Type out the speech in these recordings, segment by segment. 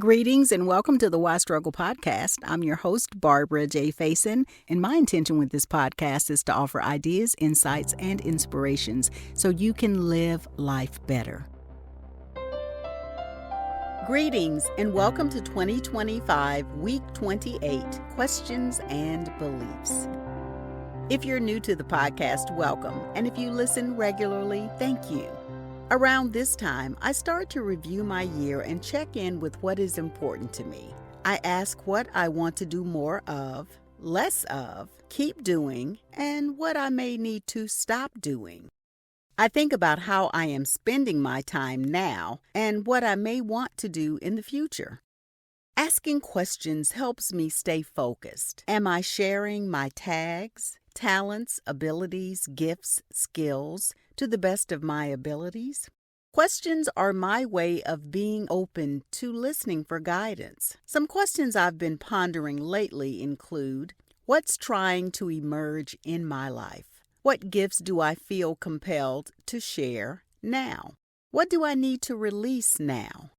Greetings and welcome to the Why Struggle podcast. I'm your host, Barbara J. Faison, and my intention with this podcast is to offer ideas, insights, and inspirations so you can live life better. Greetings and welcome to 2025, Week 28, Questions and Beliefs. If you're new to the podcast, welcome, and if you listen regularly, thank you. Around this time, I start to review my year and check in with what is important to me. I ask what I want to do more of, less of, keep doing, and what I may need to stop doing. I think about how I am spending my time now and what I may want to do in the future. Asking questions helps me stay focused. Am I sharing my tags, talents, abilities, gifts, skills to the best of my abilities? Questions are my way of being open to listening for guidance. Some questions I've been pondering lately include, what's trying to emerge in my life? What gifts do I feel compelled to share now? What do I need to release now?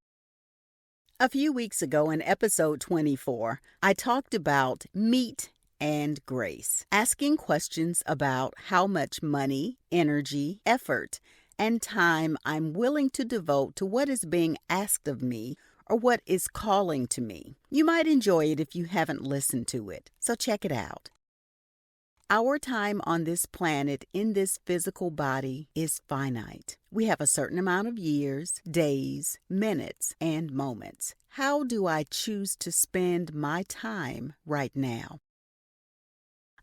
A few weeks ago in episode 24, I talked about meat and grace, asking questions about how much money, energy, effort, and time I'm willing to devote to what is being asked of me or what is calling to me. You might enjoy it if you haven't listened to it, so check it out. Our time on this planet in this physical body is finite. We have a certain amount of years, days, minutes, and moments. How do I choose to spend my time right now?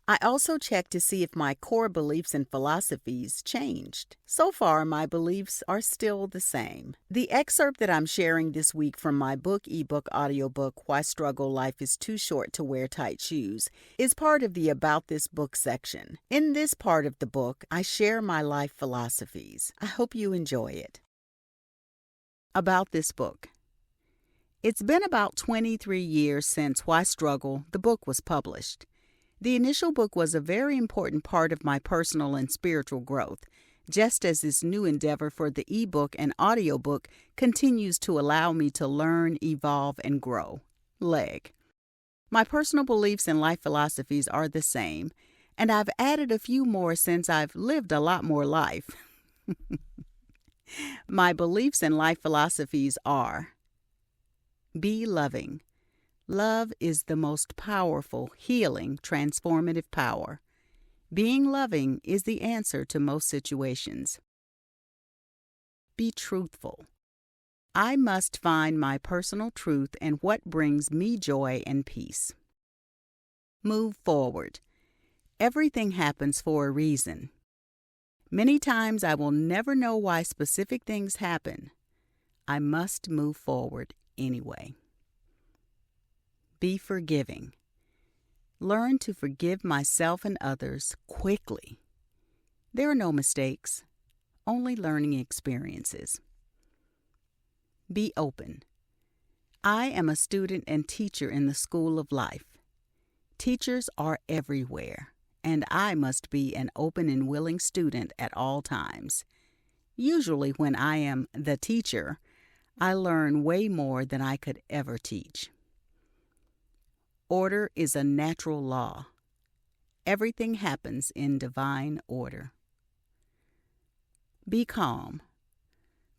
I also check to see if my core beliefs and philosophies changed. So far, my beliefs are still the same. The excerpt that I'm sharing this week from my book, ebook, audiobook, Why Struggle Life is Too Short to Wear Tight Shoes, is part of the About This Book section. In this part of the book, I share my life philosophies. I hope you enjoy it. About this book. It's been about 23 years since Why Struggle, the book, was published. The initial book was a very important part of my personal and spiritual growth, just as this new endeavor for the ebook and audiobook continues to allow me to learn, evolve, and grow. Leg. My personal beliefs and life philosophies are the same, and I've added a few more since I've lived a lot more life. My beliefs and life philosophies are: be loving. Love is the most powerful, healing, transformative power. Being loving is the answer to most situations. Be truthful. I must find my personal truth and what brings me joy and peace. Move forward. Everything happens for a reason. Many times I will never know why specific things happen. I must move forward anyway. Be forgiving. Learn to forgive myself and others quickly. There are no mistakes, only learning experiences. Be open. I am a student and teacher in the school of life. Teachers are everywhere, and I must be an open and willing student at all times. Usually when I am the teacher, I learn way more than I could ever teach. Order is a natural law. Everything happens in divine order. Be calm.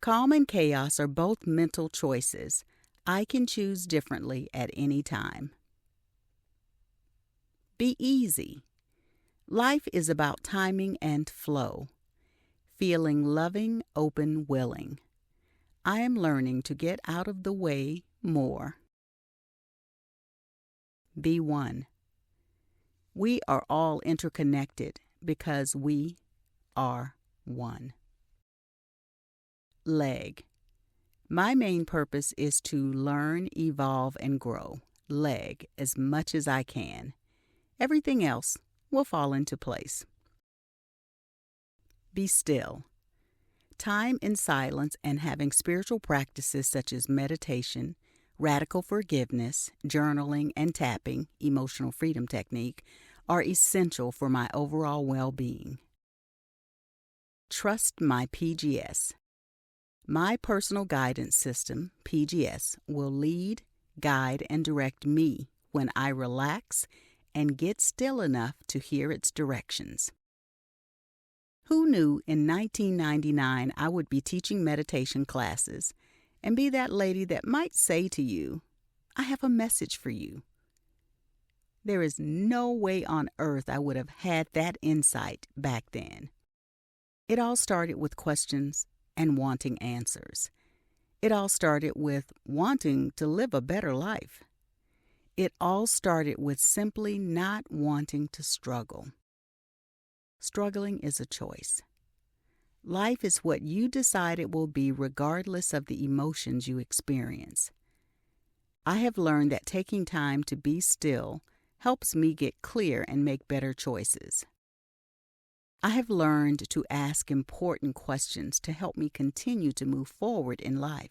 Calm and chaos are both mental choices. I can choose differently at any time. Be easy. Life is about timing and flow. Feeling loving, open, willing. I am learning to get out of the way more. Be one. We are all interconnected because we are one. Leg. My main purpose is to learn, evolve, and grow. Leg as much as I can. Everything else will fall into place. Be still. Time in silence and having spiritual practices such as meditation, radical forgiveness, journaling, and tapping, emotional freedom technique, are essential for my overall well-being. Trust my PGS. My personal guidance system, PGS, will lead, guide, and direct me when I relax and get still enough to hear its directions. Who knew in 1999 I would be teaching meditation classes and be that lady that might say to you, "I have a message for you"? There is no way on earth I would have had that insight back then. It all started with questions and wanting answers. It all started with wanting to live a better life. It all started with simply not wanting to struggle. Struggling is a choice. Life is what you decide it will be regardless of the emotions you experience. I have learned that taking time to be still helps me get clear and make better choices. I have learned to ask important questions to help me continue to move forward in life.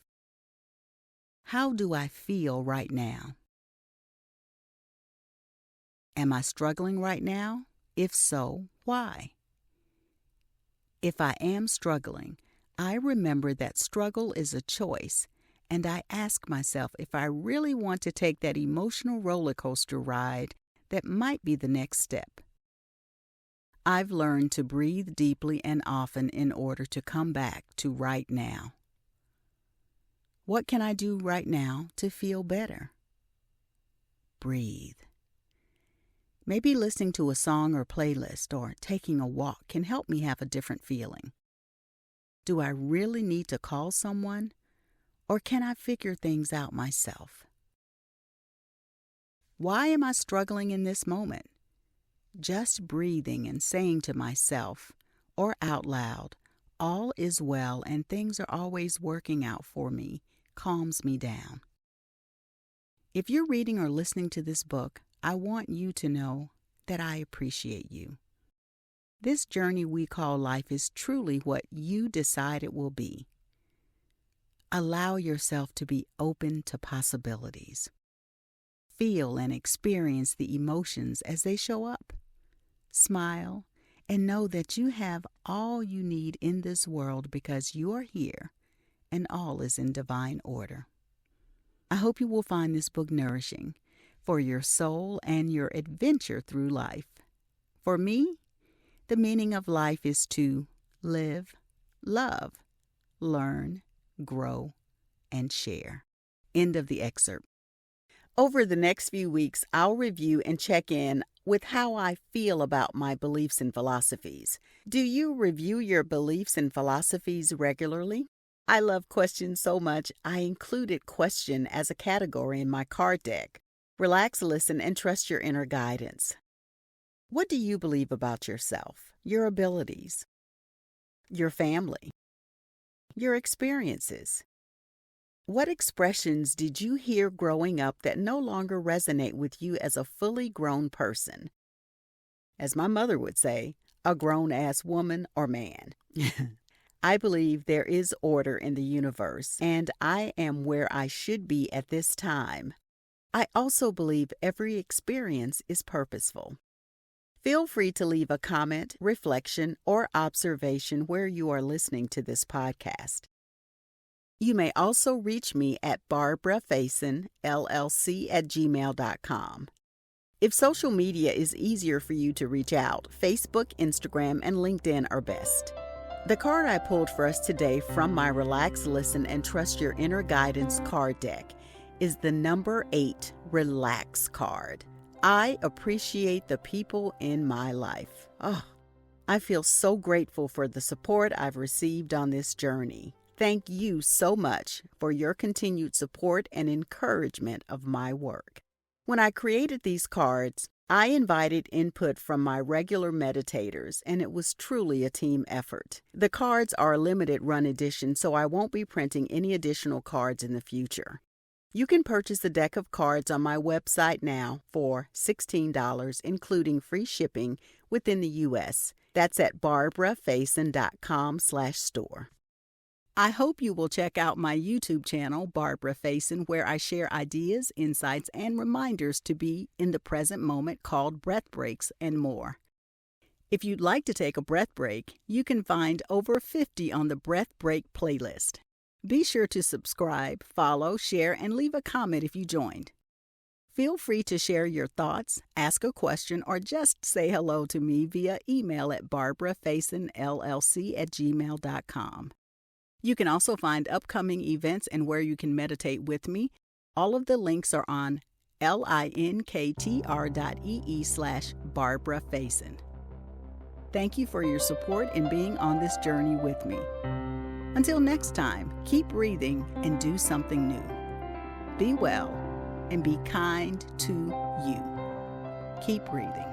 How do I feel right now? Am I struggling right now? If so, why? If I am struggling, I remember that struggle is a choice, and I ask myself if I really want to take that emotional roller coaster ride that might be the next step. I've learned to breathe deeply and often in order to come back to right now. What can I do right now to feel better? Breathe. Maybe listening to a song or playlist or taking a walk can help me have a different feeling. Do I really need to call someone, or can I figure things out myself? Why am I struggling in this moment? Just breathing and saying to myself, or out loud, "All is well and things are always working out for me," calms me down. If you're reading or listening to this book, I want you to know that I appreciate you. This journey we call life is truly what you decide it will be. Allow yourself to be open to possibilities. Feel and experience the emotions as they show up. Smile and know that you have all you need in this world because you are here and all is in divine order. I hope you will find this book nourishing for your soul and your adventure through life. For me, the meaning of life is to live, love, learn, grow, and share. End of the excerpt. Over the next few weeks, I'll review and check in with how I feel about my beliefs and philosophies. Do you review your beliefs and philosophies regularly? I love questions so much, I included question as a category in my card deck. Relax, listen, and trust your inner guidance. What do you believe about yourself, your abilities, your family, your experiences? What expressions did you hear growing up that no longer resonate with you as a fully grown person? As my mother would say, a grown-ass woman or man. I believe there is order in the universe, and I am where I should be at this time. I also believe every experience is purposeful. Feel free to leave a comment, reflection, or observation where you are listening to this podcast. You may also reach me at Barbarafaison, LLC@gmail.com. If social media is easier for you to reach out, Facebook, Instagram, and LinkedIn are best. The card I pulled for us today from my Relax, Listen, and Trust Your Inner Guidance card deck is the number 8 Relax card. I appreciate the people in my life. I feel so grateful for the support I've received on this journey. Thank you so much for your continued support and encouragement of my work. When I created these cards, I invited input from my regular meditators, and it was truly a team effort. The cards are a limited run edition, so I won't be printing any additional cards in the future. You can purchase the deck of cards on my website now for $16, including free shipping within the U.S. That's at Barbarafaison.com/store. I hope you will check out my YouTube channel, Barbarafaison, where I share ideas, insights, and reminders to be in the present moment called breath breaks and more. If you'd like to take a breath break, you can find over 50 on the Breath Break playlist. Be sure to subscribe, follow, share, and leave a comment if you joined. Feel free to share your thoughts, ask a question, or just say hello to me via email at barbarafaisonllc@gmail.com. You can also find upcoming events and where you can meditate with me. All of the links are on LINKTR.EE/Barbarafaison. Thank you for your support in being on this journey with me. Until next time, keep breathing and do something new. Be well and be kind to you. Keep breathing.